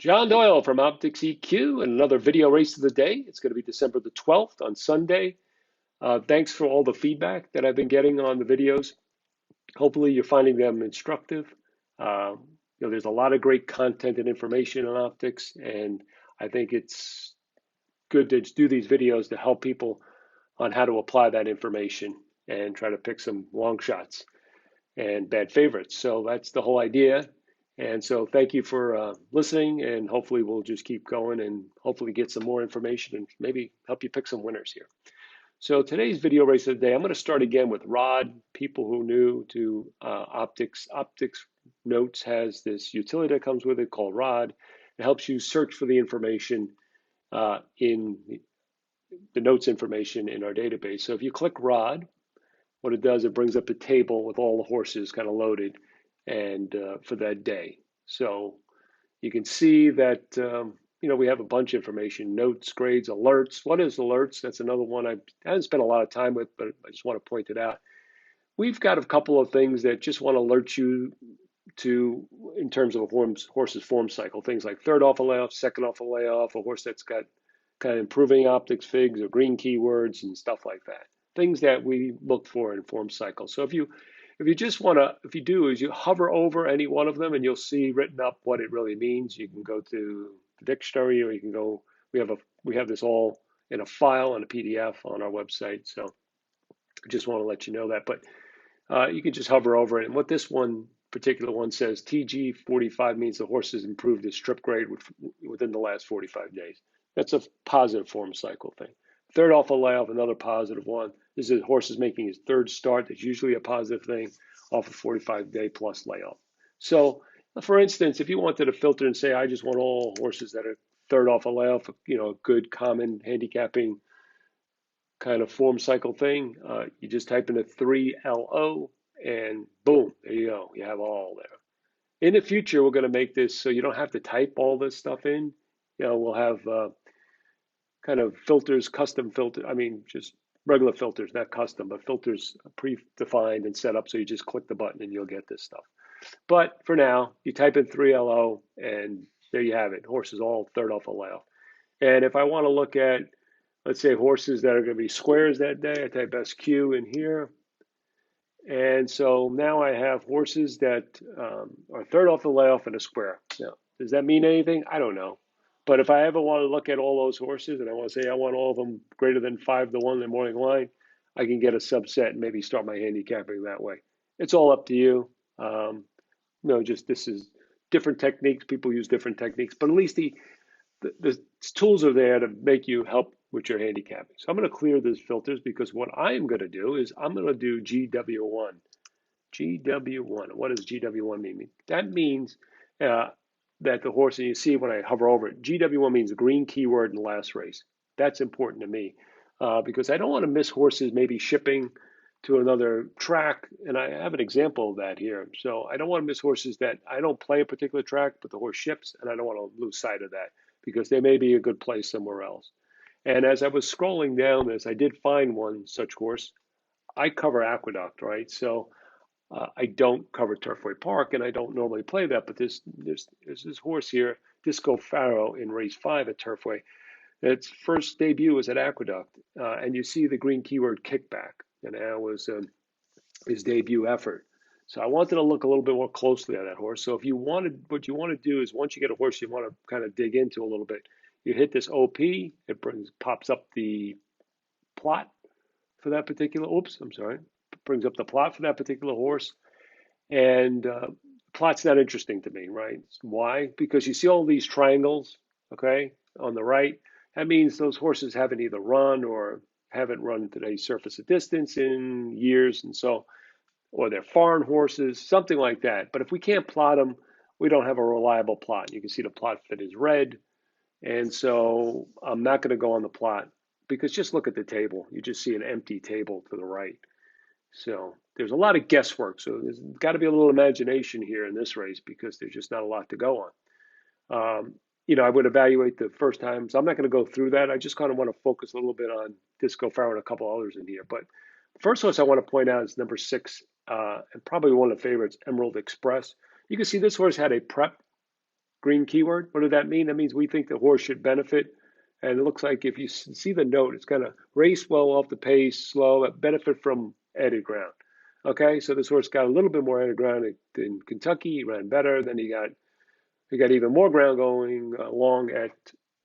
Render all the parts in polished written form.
John Doyle from OptixEQ and another video race of the day. It's going to be December the 12th on Sunday. Thanks for all the feedback that I've been getting on the videos. Hopefully you're finding them instructive. There's a lot of great content and information on Optix, and I think it's good to do these videos to help people on how to apply that information and try to pick some long shots and bad favorites. So that's the whole idea. And so thank you for listening, and hopefully we'll just keep going and hopefully get some more information and maybe help you pick some winners here. So today's video race of the day, I'm going to start again with Rod. People who are new to Optix. OptixNOTES has this utility that comes with it called Rod. It helps you search for the information in the notes information in our database. So if you click Rod, what it does, it brings up a table with all the horses kind of loaded and for that day. So you can see that we have a bunch of information: notes, grades, alerts. What is alerts? That's another one I haven't spent a lot of time with, but I just want to point it out. We've got a couple of things that just want to alert you to, in terms of a horse's form cycle, things like third off a layoff, second off a layoff, a horse that's got kind of improving Optix figs or green keywords and stuff like that. Things that we look for in form cycle. So if you just want to, if you do, is you hover over any one of them and you'll see written up what it really means. You can go to the dictionary, or you can go, we have this all in a file and a PDF on our website. So I just want to let you know that. But you can just hover over it. And what this particular one says, TG 45 means the horse has improved his strip grade within the last 45 days. That's a positive form cycle thing. Third off a layoff, another positive one. This is horse is making his third start. That's usually a positive thing off a 45-day plus layoff. So, for instance, if you wanted to filter and say, I just want all horses that are third off a layoff, a good common handicapping kind of form cycle thing, you just type in a 3LO and boom, there you go. You have all there. In the future, we're going to make this so you don't have to type all this stuff in. We'll have kind of filters, custom filter. I mean, just regular filters, not custom, but filters predefined and set up. So you just click the button and you'll get this stuff. But for now, you type in 3LO and there you have it. Horses all third off a layoff. And if I want to look at, let's say, horses that are going to be squares that day, I type SQ in here. And so now I have horses that are third off the layoff and a square. Now, does that mean anything? I don't know. But if I ever want to look at all those horses and I want to say I want all of them greater than 5-1 in the morning line, I can get a subset and maybe start my handicapping that way. It's all up to you. Just this is different techniques. People use different techniques, but at least the tools are there to make you help with your handicapping. So I'm going to clear these filters because what I am going to do is I'm going to do GW1. GW1. What does GW1 mean? That means that the horse, and you see when I hover over it, GW1 means green keyword in the last race. That's important to me because I don't want to miss horses maybe shipping to another track, and I have an example of that here. So I don't want to miss horses that I don't play a particular track, but the horse ships, and I don't want to lose sight of that because they may be a good place somewhere else. And as I was scrolling down this, I did find one such horse. I cover Aqueduct, right? So I don't cover Turfway Park, and I don't normally play that, but there's this horse here, Disco Pharaoh, in race 5 at Turfway. Its first debut was at Aqueduct, and you see the green keyword kickback, and that was his debut effort. So I wanted to look a little bit more closely at that horse. So if you wanted, what you want to do is once you get a horse you want to kind of dig into a little bit, you hit this OP, it pops up the plot for that particular, brings up the plot for that particular horse. And plot's not interesting to me, right? Why? Because you see all these triangles, okay, on the right. That means those horses haven't either run or haven't run today's surface of distance in years, and so, or they're foreign horses, something like that. But if we can't plot them, we don't have a reliable plot. You can see the plot fit is red. And so I'm not going to go on the plot because just look at the table. You just see an empty table to the right. So there's a lot of guesswork. So there's got to be a little imagination here in this race because there's just not a lot to go on. I would evaluate the first time. So I'm not going to go through that. I just kind of want to focus a little bit on Disco Pharaoh and a couple others in here. But the first horse I want to point out is number 6, and probably one of the favorites, Emerald Express. You can see this horse had a prep green keyword. What did that mean? That means we think the horse should benefit. And it looks like if you see the note, it's going to race well off the pace, slow, benefit from added ground. Okay, so this horse got a little bit more added ground in Kentucky. He ran better. Then he got even more ground going along at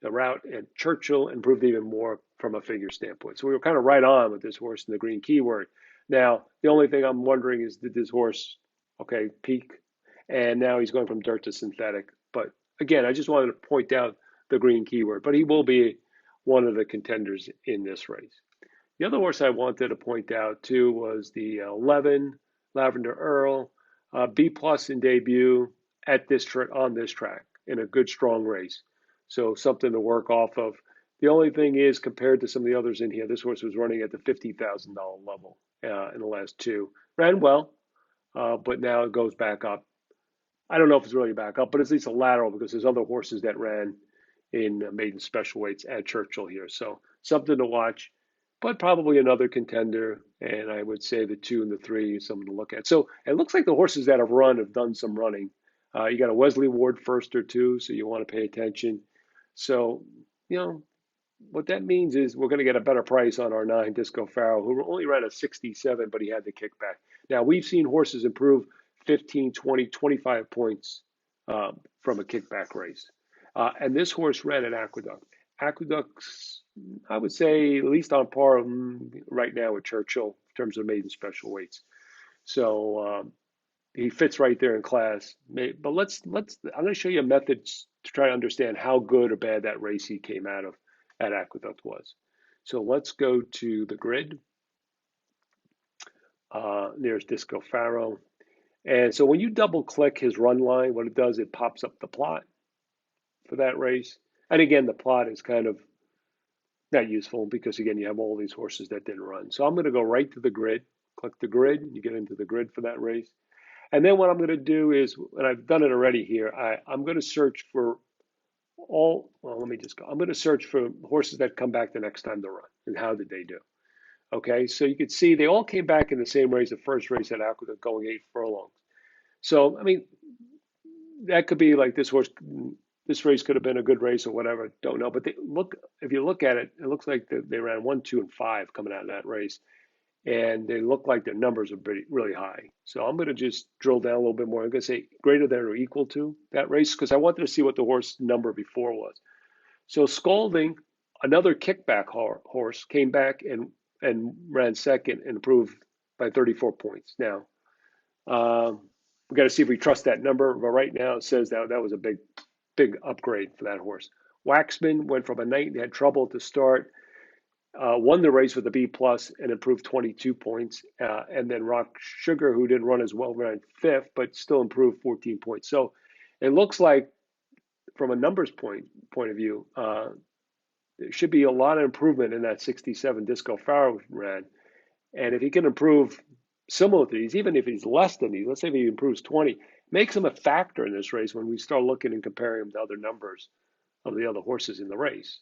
the route at Churchill, and improved even more from a figure standpoint. So we were kind of right on with this horse in the green keyword. Now, the only thing I'm wondering is, did this horse, okay, peak? And now he's going from dirt to synthetic. But again, I just wanted to point out the green keyword, but he will be one of the contenders in this race. The other horse I wanted to point out too was the 11 Lavender Earl, B plus in debut at this on this track in a good strong race. So something to work off of. The only thing is, compared to some of the others in here, this horse was running at the $50,000 level in the last two. Ran well, but now it goes back up. I don't know if it's really back up, but it's at least a lateral, because there's other horses that ran in maiden special weights at Churchill here. So something to watch, but probably another contender. And I would say the 2 and the 3 is something to look at. So it looks like the horses that have run have done some running. You got a Wesley Ward first or two, so you want to pay attention. So, what that means is we're going to get a better price on our 9 Disco Pharaoh, who only ran a 67, but he had the kickback. Now, we've seen horses improve 15, 20, 25 points from a kickback race. And this horse ran at Aqueduct. Aqueduct's, I would say, at least on par right now with Churchill in terms of maiden special weights. So he fits right there in class. But I'm going to show you a method to try to understand how good or bad that race he came out of at Aqueduct was. So let's go to the grid. There's Disco Pharaoh. And so when you double click his run line, what it does, it pops up the plot for that race. And again, the plot is kind of not useful because, again, you have all these horses that didn't run. So I'm going to go right to the grid, click the grid, you get into the grid for that race. And then what I'm going to do is, and I've done it already here, I'm going to search for I'm going to search for horses that come back the next time to run, and how did they do? Okay, so you can see they all came back in the same race, the first race at Aqueduct, going 8 furlongs. So, I mean, that could be like this race could have been a good race or whatever, don't know. But if you look at it, it looks like they ran 1, 2, and 5 coming out of that race. And they look like their numbers are really high. So I'm going to just drill down a little bit more. I'm going to say greater than or equal to that race, because I wanted to see what the horse number before was. So Scalding, another kickback horse, came back and ran second and improved by 34 points. Now, we got to see if we trust that number. But right now it says that was a big upgrade for that horse. Waxman went from a 9, had trouble to start. Won the race with a B plus and improved 22 points. And then Rock Sugar, who didn't run as well, ran 5th, but still improved 14 points. So it looks like, from a numbers point of view, there should be a lot of improvement in that 67 Disco Pharaoh ran. And if he can improve similar to these, even if he's less than these, let's say if he improves 20, makes him a factor in this race when we start looking and comparing him to other numbers of the other horses in the race.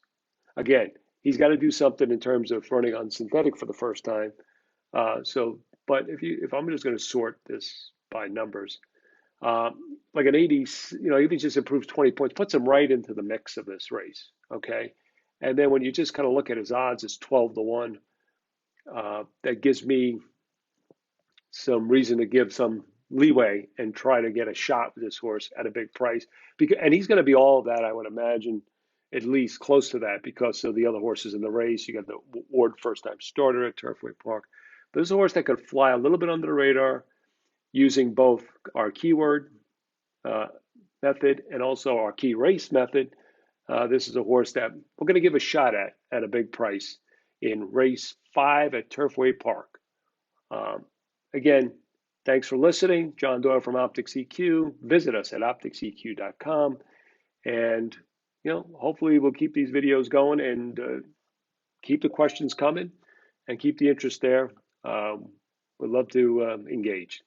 Again, he's got to do something in terms of running on synthetic for the first time. But if I'm just going to sort this by numbers, like an 80, if he just improves 20 points, puts him right into the mix of this race. Okay, and then when you just kind of look at his odds, it's 12 to 1. That gives me some reason to give some leeway and try to get a shot with this horse at a big price. And he's going to be all of that, I would imagine, at least close to that, because of the other horses in the race. You got the Ward first-time starter at Turfway Park. But this is a horse that could fly a little bit under the radar using both our keyword method and also our key race method. This is a horse that we're going to give a shot at a big price in race 5 at Turfway Park. Again, thanks for listening. John Doyle from OptixEQ. Visit us at OptixEQ.com. And hopefully we'll keep these videos going and keep the questions coming and keep the interest there. We'd love to engage.